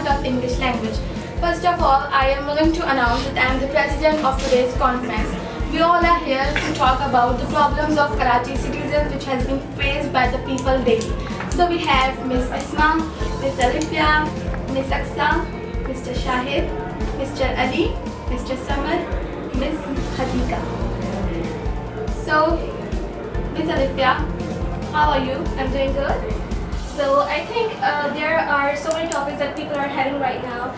of English language. First of all, I am going to announce that I am the president of today's conference. We all are here to talk about the problems of Karachi citizens which has been faced by the people daily. So we have Ms. Isma, Ms. Alifia, Ms. Aksa, Mr. Shahid, Mr. Ali, Mr. Samar, Ms. Hadika. So, Ms. Alifia, how are you? I'm doing good. So I think there are so many topics that people are having right now.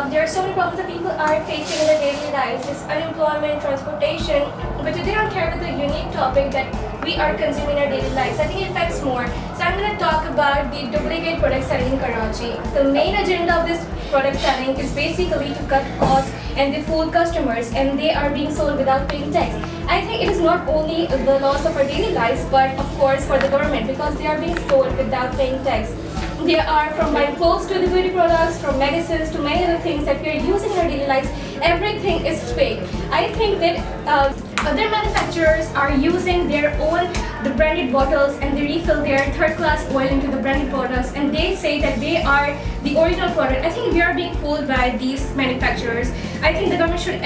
There are so many problems that people are facing in their daily lives. It's unemployment, transportation. But today I'm here with a unique topic that we are consuming in our daily lives. I think it affects more. So I'm going to talk about the duplicate product selling in Karachi. The main agenda of this product selling is basically to cut costs and they fool customers, and they are being sold without paying tax. I think it is not only the loss of our daily lives, but of course for the government, because they are being sold without paying tax. They are from buying clothes to the beauty products, from magazines to many other things that we are using in our daily lives. Everything is fake. I think that other manufacturers are using their own the branded bottles, and they refill their third-class oil into the branded bottles, and they say that they are the original product. I think we are being fooled by these manufacturers. I think the government should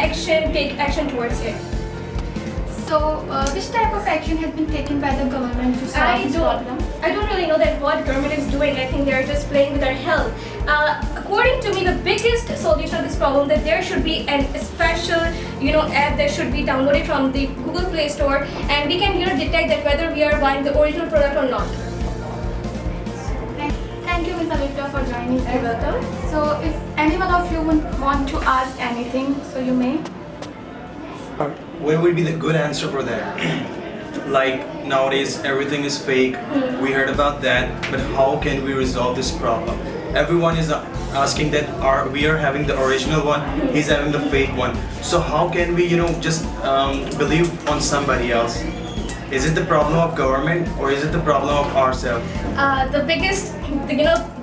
take action towards it. So, which type of action has been taken by the government to solve this problem? I don't really know that what government is doing. I think they're just playing with our health. According to me, the biggest solution of this problem that there should be a special, app that should be downloaded from the Google Play Store, and we can, detect that whether we are buying the original product or not. Thank you, Ms. Alifia, for joining us. You're welcome. So, if any one of you want to ask anything, so you may. What would be the good answer for that? Like nowadays everything is fake. We heard about that, but how can we resolve this problem? Everyone is asking that we are having the original one, he's having the fake one. So how can we, just believe on somebody else? Is it the problem of government or is it the problem of ourselves? The biggest,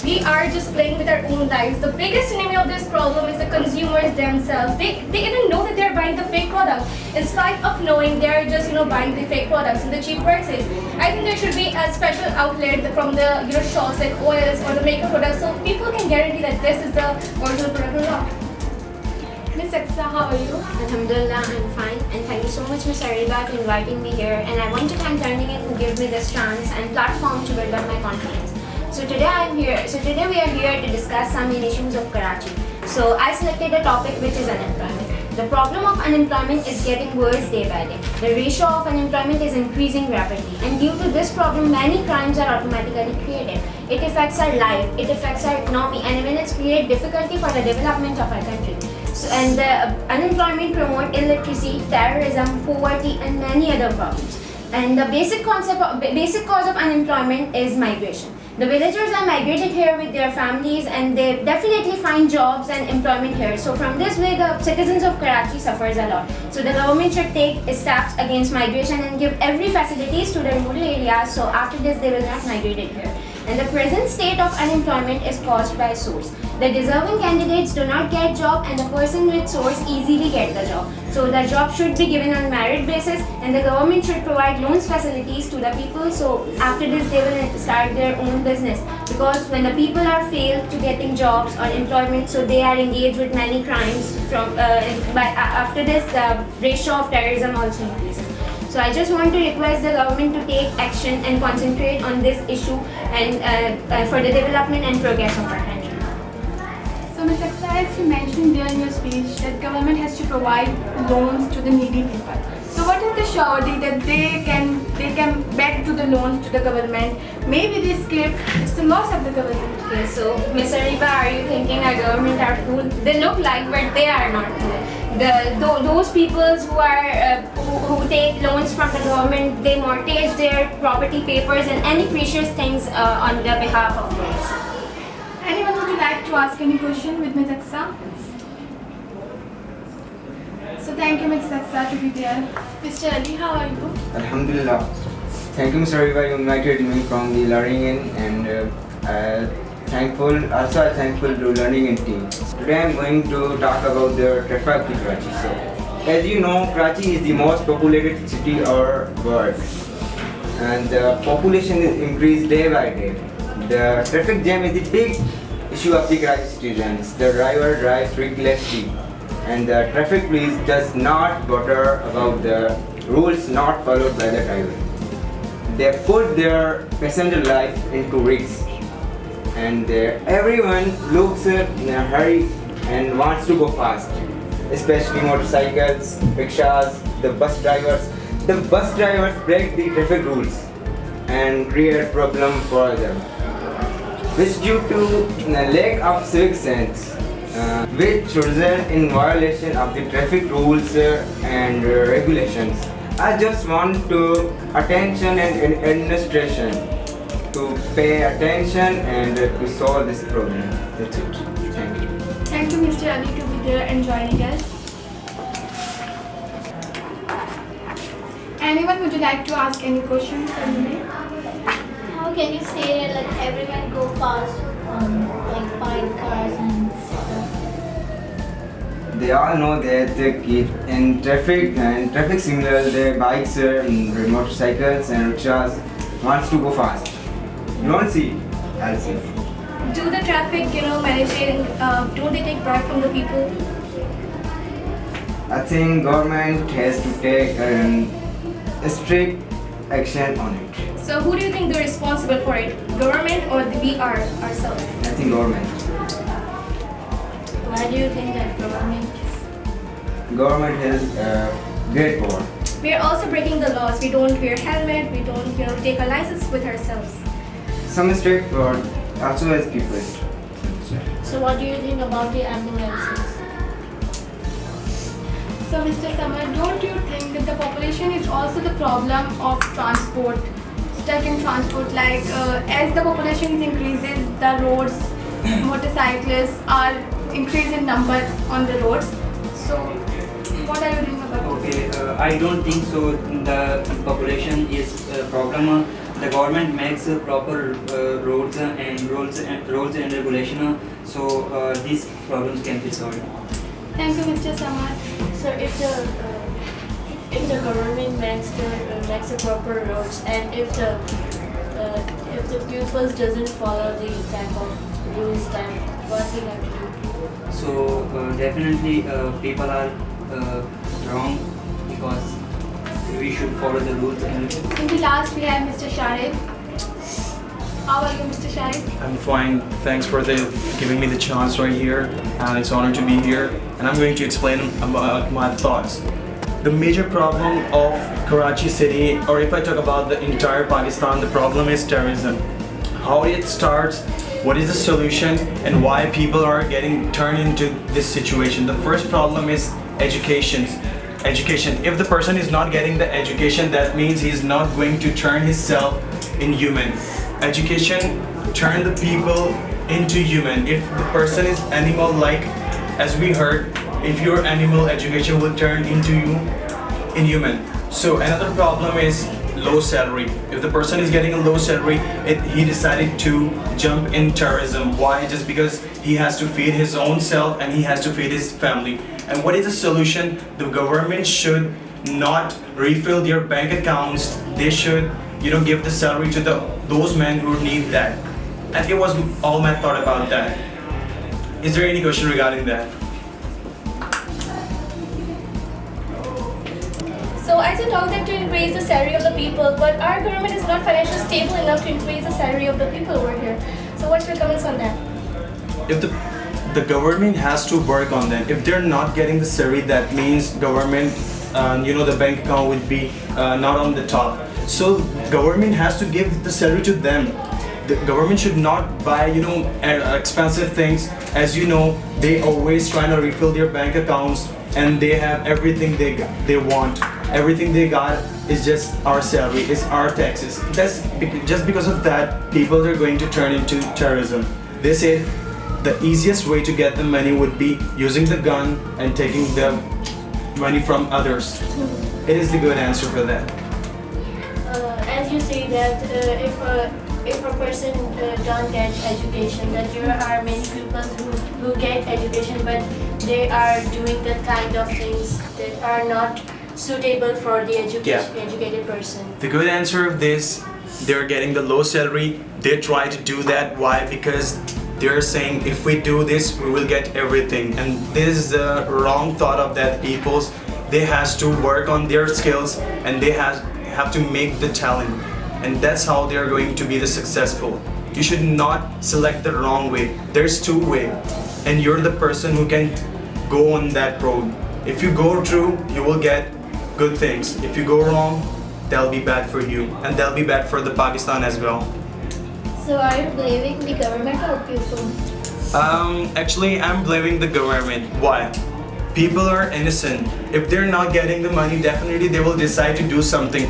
we are just playing with our own lives. The biggest enemy of this problem is the consumers themselves. They even know that they're buying the fake product. In spite of knowing, they're just buying the fake products in the cheap prices. I think there should be a special outlet from the shops like oils or the makeup products, so people can guarantee that this is the original product or not. Ms. Aksa, how are you? Alhamdulillah, I'm fine, and thank you so much, Ms. Ariba, for inviting me here. And I want to thank Turning It to give me this chance and platform to build up my confidence. So today we are here to discuss some main issues of Karachi. So I selected a topic which is unemployment. The problem of unemployment is getting worse day by day. The ratio of unemployment is increasing rapidly, and due to this problem, many crimes are automatically created. It affects our life, it affects our economy, and even it's create difficulty for the development of our country. So, and the unemployment promote illiteracy, terrorism, poverty, and many other problems. And the basic cause of unemployment is migration. The villagers are migrated here with their families, and they definitely find jobs and employment here. So from this way, the citizens of Karachi suffers a lot. So the government should take steps against migration and give every facilities to the rural areas, so after this they will not migrate here. And the present state of unemployment is caused by source. The deserving candidates do not get job, and the person with source easily get the job. So the job should be given on merit basis, and the government should provide loans facilities to the people, so after this they will start their own business. Because when the people are failed to getting jobs or employment, so they are engaged with many crimes. After this, the ratio of terrorism also increases. So I just want to request the government to take action and concentrate on this issue and for the development and progress of our country. So, Ms. Aksa, as you mentioned during your speech, that government has to provide loans to the needy people. So, what is the surety that they can back to the loans to the government? Maybe they escape. It's the loss of the government. Okay, so Ms. Ariba, are you thinking our government are fool? They look like, but they are not fool. Those people who take loans from the government, they mortgage their property papers and any precious things on the behalf of loans. Anyone would like to ask any question with Ms. Aksa? So thank you, Ms. Aksa, to be there. Mr. Ali, how are you? Alhamdulillah. Thank you, Mr. Ariba. You invited me from the Learning In, and thankful to Learning In team. Today I'm going to talk about the traffic in Karachi. So, as you know, Karachi is the most populated city or world, and the population is increased day by day. The traffic jam is the big issue of the Karachi citizens. The driver drives recklessly, and the traffic police does not bother about the rules not followed by the driver. They put their passenger life into risk, and everyone looks in a hurry and wants to go fast, especially motorcycles, rickshaws, the bus drivers. The bus drivers break the traffic rules and create problem for them, which due to the lack of civic sense, which result in violation of the traffic rules and regulations. I just want to attention and administration to pay attention and to solve this problem. That's it. Thank you. Thank you, Mr. Ali, to be there and joining us. Anyone, would you like to ask any questions for me? How can you say that like everyone go fast on like bike cars and stuff? They all know that they keep in traffic signals, their bikes, motorcycles and rickshaws wants to go fast. You don't see, I'll see. Do the traffic, managing, do they take bribe from the people? I think government has to take strict action on it. So who do you think they're responsible for it? Government or we are ourselves? I think government. Why do you think that Government has great power. We are also breaking the laws. We don't wear helmet. We don't, take a license with ourselves. Some mistake, but also has people. So what do you think about the ambulances? So, Mr. Samar, don't you think that the population is also the problem of transport, stuck in transport? Like, as the population increases, the roads, motorcyclists are increasing in number on the roads. So, what are you doing about this? Okay, I don't think so. The population is a problem. The government makes proper roads and rules and regulation, so these problems can be solved. Thank you, Mr. Samar. So if the government makes the proper roads and if the pupils doesn't follow the type of rules, then what we have to do? So definitely people are wrong because we should follow the rules and In the last, we have Mr. Shahid. How are you, Mr. Shahid? I'm fine. Thanks for giving me the chance right here, and it's an honor to be here. And I'm going to explain about my thoughts. The major problem of Karachi city, or if I talk about the entire Pakistan, the problem is terrorism. How it starts, what is the solution, and why people are getting turned into this situation. The first problem is education. If the person is not getting the education, that means he's not going to turn himself in human. Education turn the people into human. If the person is animal like, as we heard, if you're animal, education will turn into you in human. So another problem is low salary. If the person is getting a low salary, he decided to jump in terrorism. Why? Just because he has to feed his own self and he has to feed his family. And what is the solution? The government should not refill their bank accounts. They should give the salary to those men who need that. And it was all my thought about that. Is there any question regarding that? So as you talk that to increase the salary of the people, but our government is not financially stable enough to increase the salary of the people over here. So what's your comments on that? If the government has to work on that. If they're not getting the salary, that means government, the bank account would be not on the top. So government has to give the salary to them. The government should not buy, expensive things. As you know, they always trying to refill their bank accounts, and they have everything they want. Everything they got is just our salary, is our taxes. That's just because of that, people are going to turn into terrorism. They say the easiest way to get the money would be using the gun and taking the money from others. It is the good answer for that. As you say that if a person don't get education, that there are many people who get education, but they are doing the kind of things that are not suitable for the educated person. The good answer of this, they're getting the low salary. They try to do that. Why? Because they're saying if we do this we will get everything, and this is the wrong thought of that people's. They has to work on their skills and they have to make the talent, and that's how they're going to be the successful. You should not select the wrong way. There's two way, and you're the person who can go on that road. If you go through, you will get good things. If you go wrong, that'll be bad for you, and that'll be bad for the Pakistan as well. So are you blaming the government or people? Actually, I'm blaming the government. Why? People are innocent. If they're not getting the money, definitely they will decide to do something.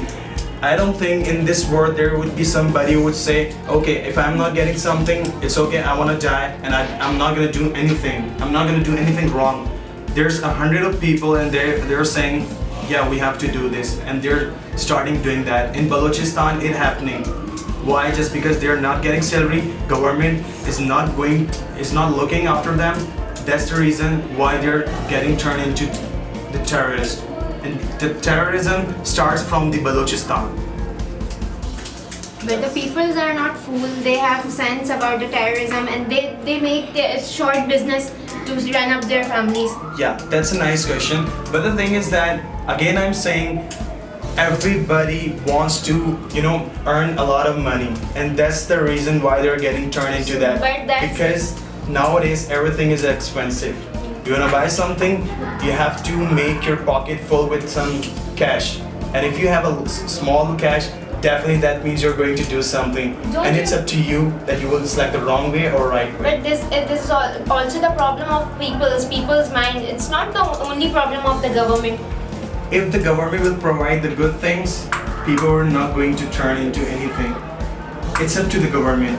I don't think in this world there would be somebody who would say, okay, if I'm not getting something, it's okay, I want to die, and I'm not going to do anything. I'm not going to do anything wrong. There's 100 of people and they're saying, yeah, we have to do this, and they're starting doing that. In Balochistan, it's happening. Why? Just because they're not getting salary, government is not looking after them. That's the reason why they're getting turned into the terrorists. And the terrorism starts from the Balochistan. But the peoples are not fools. They have sense about the terrorism, and they make their short business to run up their families. Yeah, that's a nice question. But the thing is that, again, I'm saying everybody wants to, earn a lot of money, and that's the reason why they're getting turned into that. But that's because nowadays everything is expensive. You wanna buy something, you have to make your pocket full with some cash. And if you have a small cash, definitely that means you're going to do something. And it's up to you that you will select the wrong way or right way. But this is also the problem of people's mind. It's not the only problem of the government. If the government will provide the good things, people are not going to turn into anything. It's up to the government.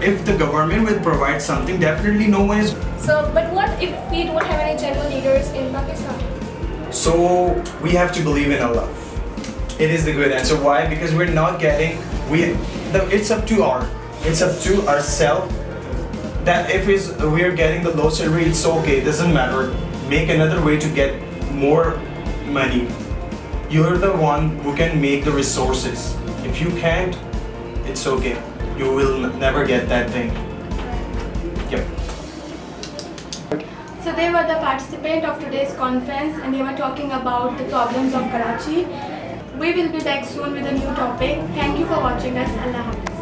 If the government will provide something, definitely no one is. So, but what if we don't have any genuine leaders in Pakistan? So we have to believe in Allah. It is the good answer. Why? Because we're not getting. It's up to ourselves. That if we are getting the low salary, it's okay. It doesn't matter. Make another way to get more money. You're the one who can make the resources. If you can't, it's okay. You will never get that thing. Yep. So they were the participant of today's conference, and they were talking about the problems of Karachi. We will be back soon with a new topic. Thank you for watching us. Allah Hafiz.